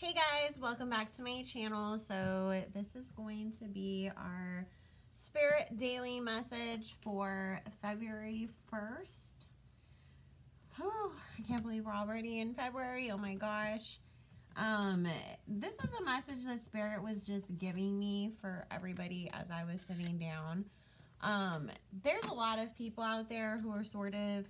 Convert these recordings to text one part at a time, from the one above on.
Hey guys, welcome back to my channel. So this is going to be our Spirit Daily message for February 1st. Oh, I can't believe we're already in February. Oh my gosh. This is a message that Spirit was just giving me for everybody as I was sitting down. There's a lot of people out there who are sort of,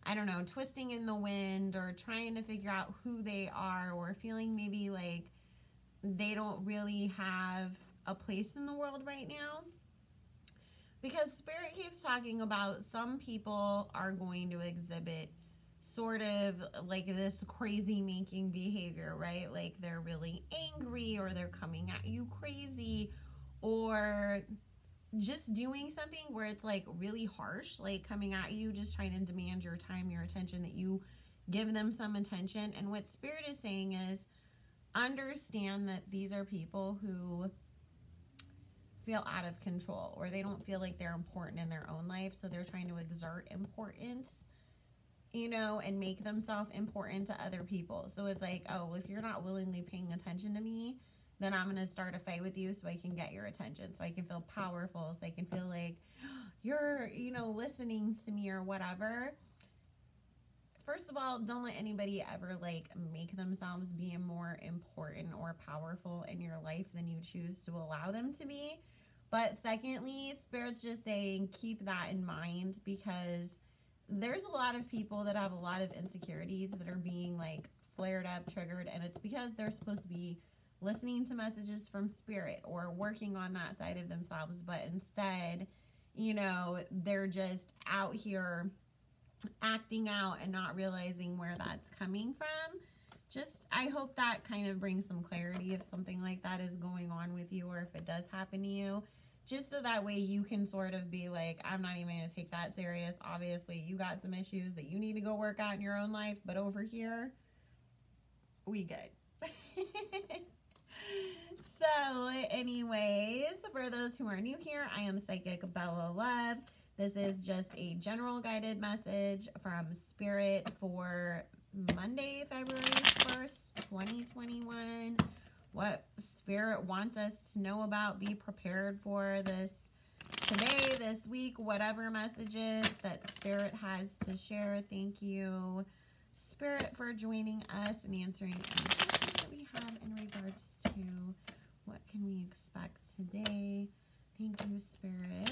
I don't know, twisting in the wind or trying to figure out who they are, or feeling maybe like they don't really have a place in the world right now. Because Spirit keeps talking about some people are going to exhibit sort of like this crazy making behavior, right? Like they're really angry, or they're coming at you crazy, or just doing something where it's like really harsh, like coming at you, just trying to demand your time, your attention, that you give them some attention. And what Spirit is saying is, understand that these are people who feel out of control, or they don't feel like they're important in their own life. So they're trying to exert importance, you know, and make themselves important to other people. So it's like, oh, if you're not willingly paying attention to me, then I'm going to start a fight with you so I can get your attention, so I can feel powerful, so I can feel like you're, you know, listening to me or whatever. First of all, don't let anybody ever like make themselves be more important or powerful in your life than you choose to allow them to be. But secondly, Spirit's just saying keep that in mind, because there's a lot of people that have a lot of insecurities that are being like flared up, triggered, and it's because they're supposed to be listening to messages from Spirit or working on that side of themselves, but instead, you know, they're just out here acting out and not realizing where that's coming from. Just, I hope that kind of brings some clarity if something like that is going on with you, or if it does happen to you, just so that way you can sort of be like, I'm not even going to take that serious. Obviously, you got some issues that you need to go work out in your own life, but over here, we good. So anyways, for those who are new here, I am Psychic Bella Love. This is just a general guided message from Spirit for Monday, February 1st, 2021. What Spirit wants us to know about, be prepared for this today, this week, whatever messages that Spirit has to share. Thank you, Spirit, for joining us and answering any questions that we have in regards to what can we expect today. Thank you, Spirit.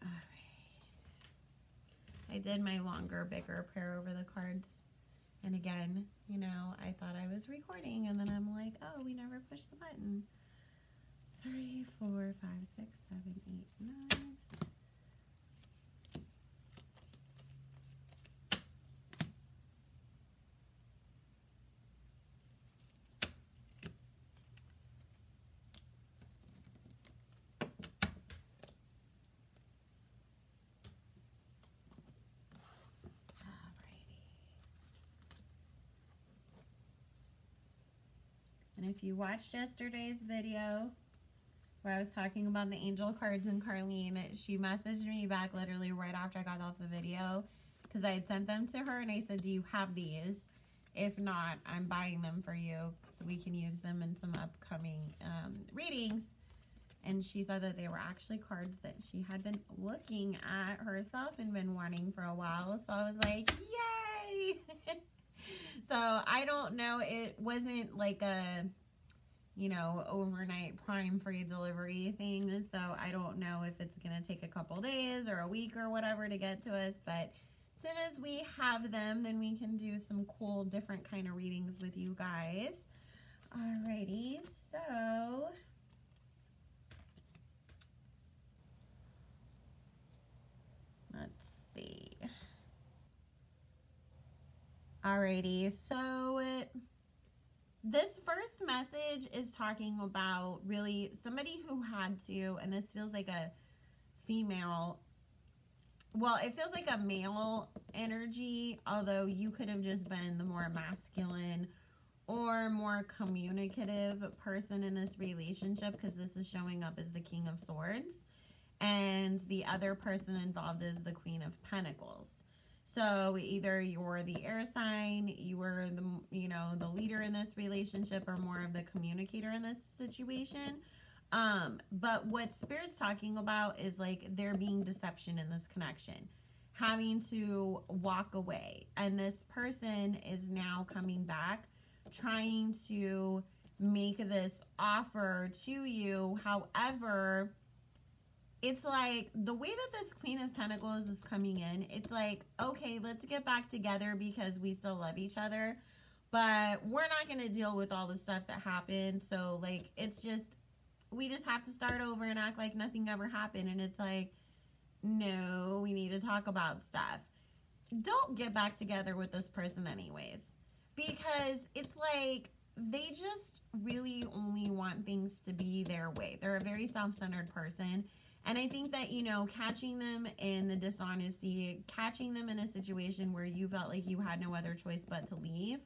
All right. I did my longer, bigger prayer over the cards. And again, you know, I thought I was recording, and then I'm like, oh, we never pushed the button. 3, 4, 5, 6, 7, 8, 9. And if you watched yesterday's video where I was talking about the angel cards and Carlene, she messaged me back literally right after I got off the video, because I had sent them to her and I said, do you have these? If not, I'm buying them for you so we can use them in some upcoming readings. And she said that they were actually cards that she had been looking at herself and been wanting for a while. So I was like, yay! So I don't know, it wasn't like a, you know, overnight Prime free delivery thing. So I don't know if it's going to take a couple days or a week or whatever to get to us. But as soon as we have them, then we can do some cool different kind of readings with you guys. Alrighty, so let's see. Alrighty, so this first message is talking about really somebody who had to, and this feels like a female, well, it feels like a male energy, although you could have just been the more masculine or more communicative person in this relationship, because this is showing up as the King of Swords, and the other person involved is the Queen of Pentacles. So either you're the air sign, you were the know, the leader in this relationship or more of the communicator in this situation. But what Spirit's talking about is like there being deception in this connection, having to walk away. And this person is now coming back, trying to make this offer to you. However, it's like the way that this Queen of Pentacles is coming in, it's like, okay, let's get back together because we still love each other, but we're not going to deal with all the stuff that happened. So like, it's just, we just have to start over and act like nothing ever happened. And it's like, no, we need to talk about stuff. Don't get back together with this person anyways, because it's like they just really only want things to be their way. They're a very self-centered person. And I think that, you know, catching them in the dishonesty, catching them in a situation where you felt like you had no other choice but to leave,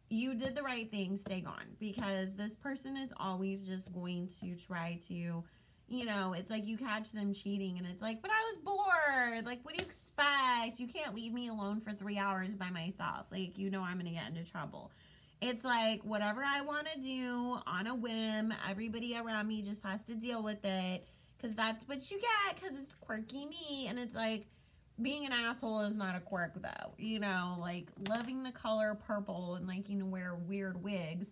you did the right thing. Stay gone, because this person is always just going to try to, you know, it's like you catch them cheating and it's like, but I was bored. Like, what do you expect? You can't leave me alone for 3 hours by myself. Like, you know, I'm going to get into trouble. It's like whatever I want to do on a whim, everybody around me just has to deal with it because that's what you get because it's quirky me. And it's like, being an asshole is not a quirk though. You know, like loving the color purple and liking to wear weird wigs,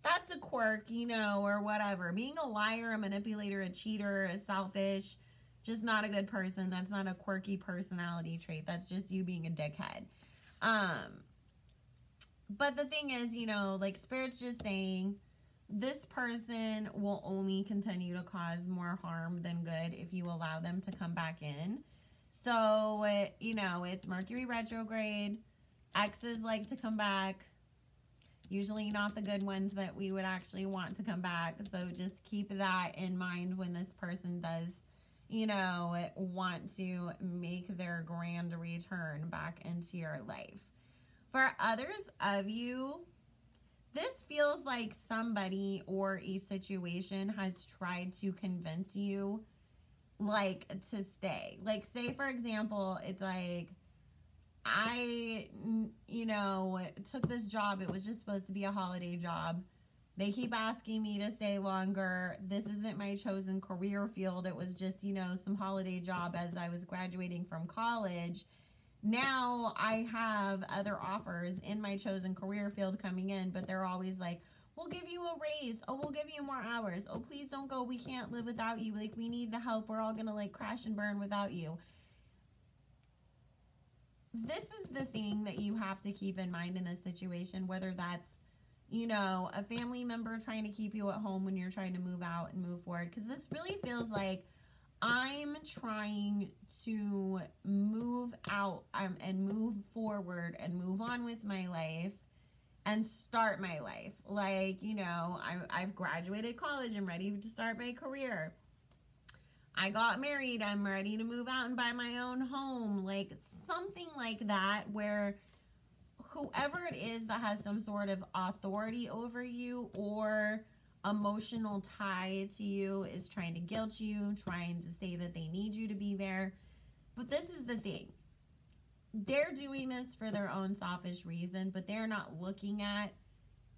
that's a quirk, you know, or whatever. Being a liar, a manipulator, a cheater, a selfish, just not a good person. That's not a quirky personality trait. That's just you being a dickhead. But the thing is, you know, like Spirit's just saying this person will only continue to cause more harm than good if you allow them to come back in. So, you know, it's Mercury retrograde. Exes like to come back. Usually not the good ones that we would actually want to come back. So just keep that in mind when this person does, you know, want to make their grand return back into your life. For others of you, this feels like somebody or a situation has tried to convince you, like, to stay. Like, say, for example, it's like, I, you know, took this job. It was just supposed to be a holiday job. They keep asking me to stay longer. This isn't my chosen career field. It was just, you know, some holiday job as I was graduating from college. Now I have other offers in my chosen career field coming in, but they're always like, we'll give you a raise. Oh, we'll give you more hours. Oh, please don't go. We can't live without you. Like, we need the help. We're all going to, like, crash and burn without you. This is the thing that you have to keep in mind in this situation, whether that's, you know, a family member trying to keep you at home when you're trying to move out and move forward. Because this really feels like I'm trying to move out and move forward and move on with my life and start my life. Like, you know, I've graduated college. I'm ready to start my career. I got married. I'm ready to move out and buy my own home. Like, something like that where whoever it is that has some sort of authority over you or emotional tie to you is trying to guilt you, trying to say that they need you to be there. But this is the thing. They're doing this for their own selfish reason, but they're not looking at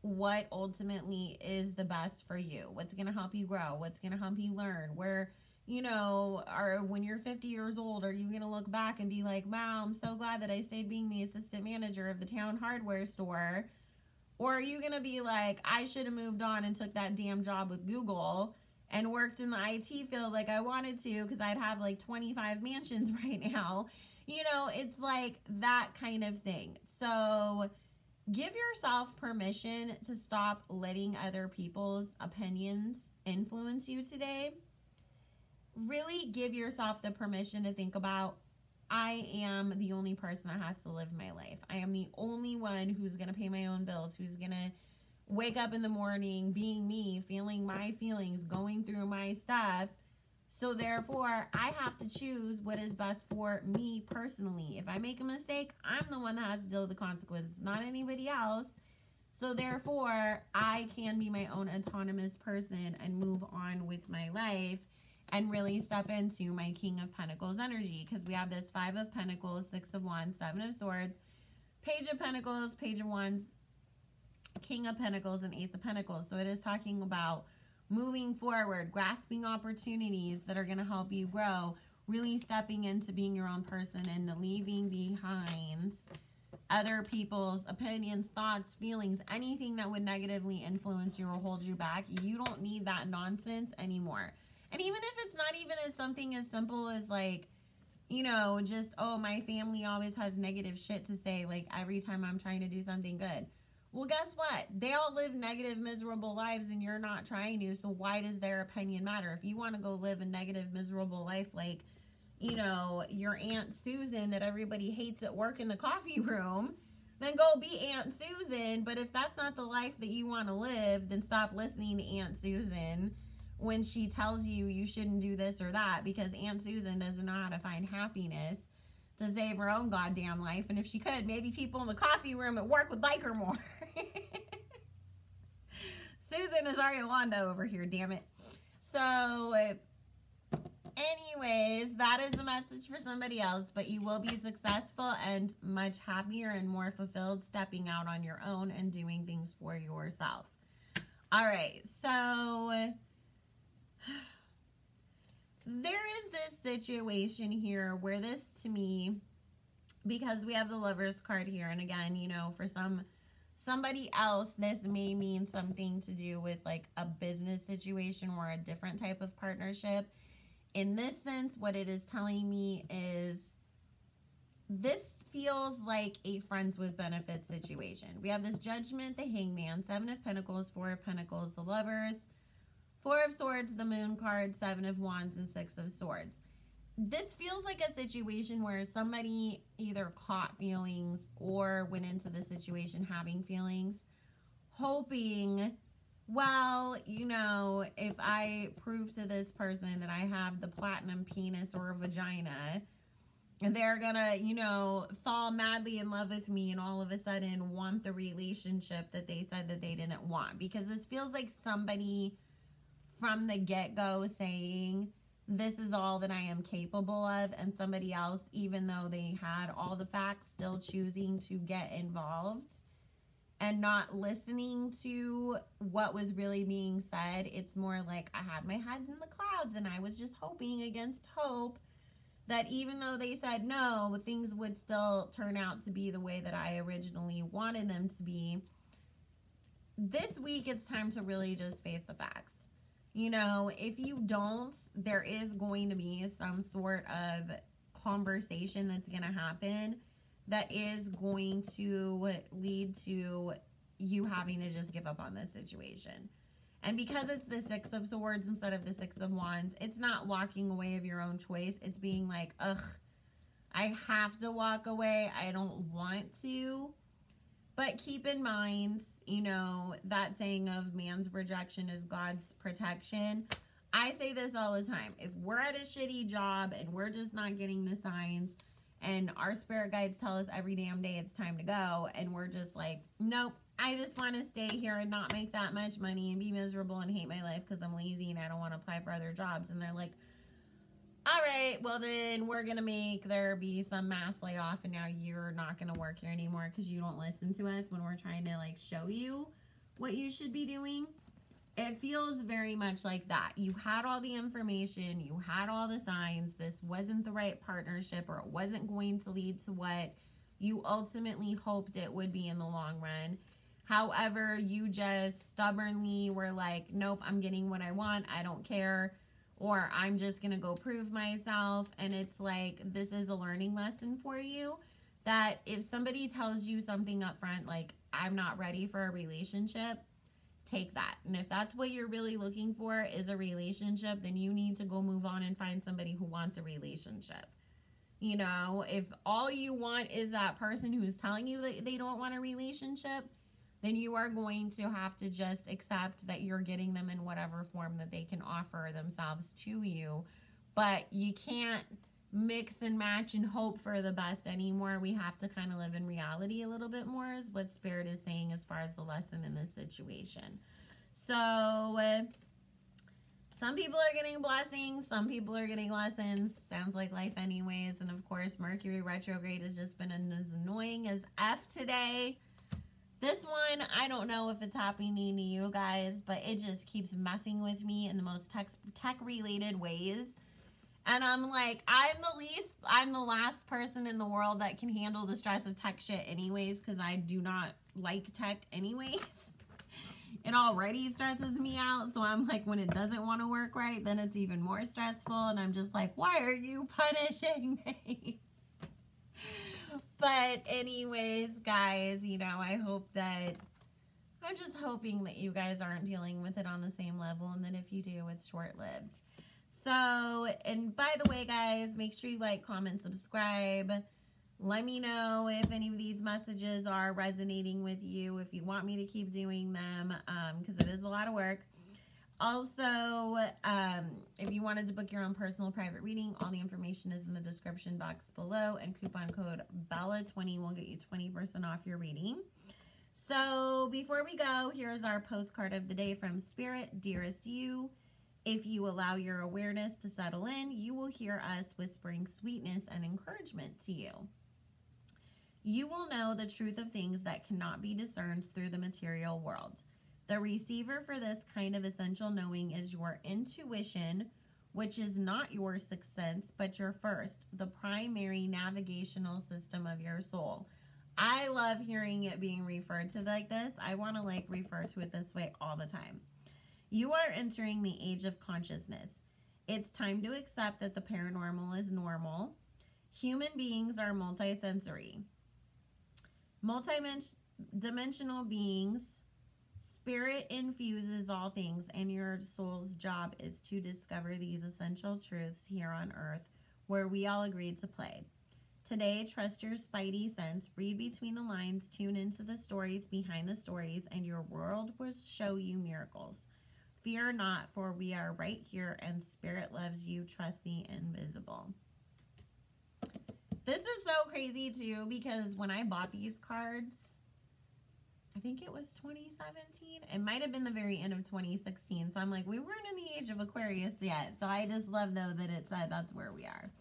what ultimately is the best for you. What's going to help you grow? What's going to help you learn? Where, you know, or when you're 50 years old, are you going to look back and be like, wow, I'm so glad that I stayed being the assistant manager of the town hardware store? Or are you going to be like, I should have moved on and took that damn job with Google and worked in the IT field like I wanted to because I'd have like 25 mansions right now. You know, it's like that kind of thing. So give yourself permission to stop letting other people's opinions influence you today. Really give yourself the permission to think about, I am the only person that has to live my life. I am the only one who's going to pay my own bills, who's going to wake up in the morning, being me, feeling my feelings, going through my stuff. So therefore, I have to choose what is best for me personally. If I make a mistake, I'm the one that has to deal with the consequences, not anybody else. So therefore, I can be my own autonomous person and move on with my life and really step into my King of Pentacles energy, because we have this 5 of Pentacles, 6 of Wands, 7 of Swords, Page of Pentacles, Page of Wands, King of Pentacles and Ace of Pentacles. So it is talking about moving forward, grasping opportunities that are going to help you grow, really stepping into being your own person and leaving behind other people's opinions, thoughts, feelings, anything that would negatively influence you or hold you back. You don't need that nonsense anymore. And even if it's not even as something as simple as like, you know, just, oh, my family always has negative shit to say, like every time I'm trying to do something good. Well, guess what? They all live negative, miserable lives and you're not trying to, so why does their opinion matter? If you want to go live a negative, miserable life like, you know, your Aunt Susan that everybody hates at work in the coffee room, then go be Aunt Susan. But if that's not the life that you want to live, then stop listening to Aunt Susan when she tells you you shouldn't do this or that, because Aunt Susan doesn't know how to find happiness to save her own goddamn life. And if she could, maybe people in the coffee room at work would like her more. Susan is Ariolanda over here, damn it. So anyways, that is a message for somebody else, but you will be successful and much happier and more fulfilled stepping out on your own and doing things for yourself. All right, so there is this situation here where this, to me, because we have the Lovers card here, and again, you know, for somebody else, this may mean something to do with like a business situation or a different type of partnership. In this sense, what it is telling me is this feels like a friends with benefits situation. We have this Judgment, the Hangman, 7 of Pentacles, 4 of Pentacles, the Lovers, 4 of Swords, the Moon card, 7 of Wands, and 6 of Swords. This feels like a situation where somebody either caught feelings or went into the situation having feelings, hoping, well, you know, if I prove to this person that I have the platinum penis or a vagina, and they're gonna, you know, fall madly in love with me and all of a sudden want the relationship that they said that they didn't want. Because this feels like somebody from the get-go saying, this is all that I am capable of, and somebody else, even though they had all the facts, still choosing to get involved and not listening to what was really being said. It's more like I had my head in the clouds and I was just hoping against hope that even though they said no, things would still turn out to be the way that I originally wanted them to be. This week, it's time to really just face the facts. You know, if you don't, there is going to be some sort of conversation that's going to happen that is going to lead to you having to just give up on this situation. And because it's the 6 of Swords instead of the 6 of Wands, it's not walking away of your own choice. It's being like, ugh, I have to walk away. I don't want to. But keep in mind, you know, that saying of man's rejection is God's protection. I say this all the time. If we're at a shitty job and we're just not getting the signs and our spirit guides tell us every damn day it's time to go, and we're just like, nope, I just want to stay here and not make that much money and be miserable and hate my life because I'm lazy and I don't want to apply for other jobs. And they're like, all right, well then we're going to make there be some mass layoff and now you're not going to work here anymore because you don't listen to us when we're trying to like show you what you should be doing. It feels very much like that. You had all the information, you had all the signs, this wasn't the right partnership, or it wasn't going to lead to what you ultimately hoped it would be in the long run. However, you just stubbornly were like, nope, I'm getting what I want, I don't care. Or I'm just going to go prove myself. And it's like, this is a learning lesson for you. That if somebody tells you something up front, like, I'm not ready for a relationship, take that. And if that's what you're really looking for is a relationship, then you need to go move on and find somebody who wants a relationship. You know, if all you want is that person who's telling you that they don't want a relationship, then you are going to have to just accept that you're getting them in whatever form that they can offer themselves to you. But you can't mix and match and hope for the best anymore. We have to kind of live in reality a little bit more, is what Spirit is saying as far as the lesson in this situation. So some people are getting blessings, some people are getting lessons. Sounds like life anyways. And of course, Mercury retrograde has just been as annoying as F today. This one, I don't know if it's happening to you guys, but it just keeps messing with me in the most tech-related ways. And I'm like, I'm the last person in the world that can handle the stress of tech shit anyways, because I do not like tech anyways. It already stresses me out, so I'm like, when it doesn't want to work right, then it's even more stressful, and I'm just like, why are you punishing me? But anyways, guys, you know, I'm just hoping that you guys aren't dealing with it on the same level, and that if you do, it's short-lived. So, and by the way, guys, make sure you like, comment, subscribe. Let me know if any of these messages are resonating with you, if you want me to keep doing them, because it is a lot of work. Also, if you wanted to book your own personal private reading, all the information is in the description box below, and coupon code BELLA20 will get you 20% off your reading. So before we go, here's our postcard of the day from Spirit. Dearest you, if you allow your awareness to settle in, you will hear us whispering sweetness and encouragement to you. You will know the truth of things that cannot be discerned through the material world. The receiver for this kind of essential knowing is your intuition, which is not your sixth sense, but your first, the primary navigational system of your soul. I love hearing it being referred to like this. I want to like refer to it this way all the time. You are entering the age of consciousness. It's time to accept that the paranormal is normal. Human beings are multisensory. Multidimensional beings. Spirit infuses all things, and your soul's job is to discover these essential truths here on earth, where we all agreed to play. Today, trust your spidey sense, read between the lines, tune into the stories behind the stories, and your world will show you miracles. Fear not, for we are right here, and Spirit loves you. Trust the invisible. This is so crazy, too, because when I bought these cards, I think it was 2017. It might have been the very end of 2016. So I'm like, we weren't in the age of Aquarius yet. So I just love, though, that it said that's where we are.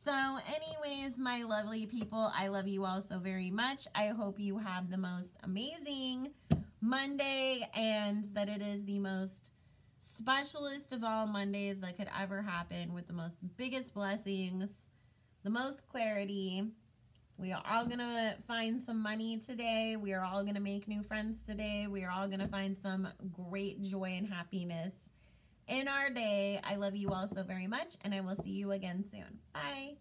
So anyways, my lovely people, I love you all so very much. I hope you have the most amazing Monday, and that it is the most specialist of all Mondays that could ever happen, with the most biggest blessings, the most clarity. We are all going to find some money today. We are all going to make new friends today. We are all going to find some great joy and happiness in our day. I love you all so very much, and I will see you again soon. Bye.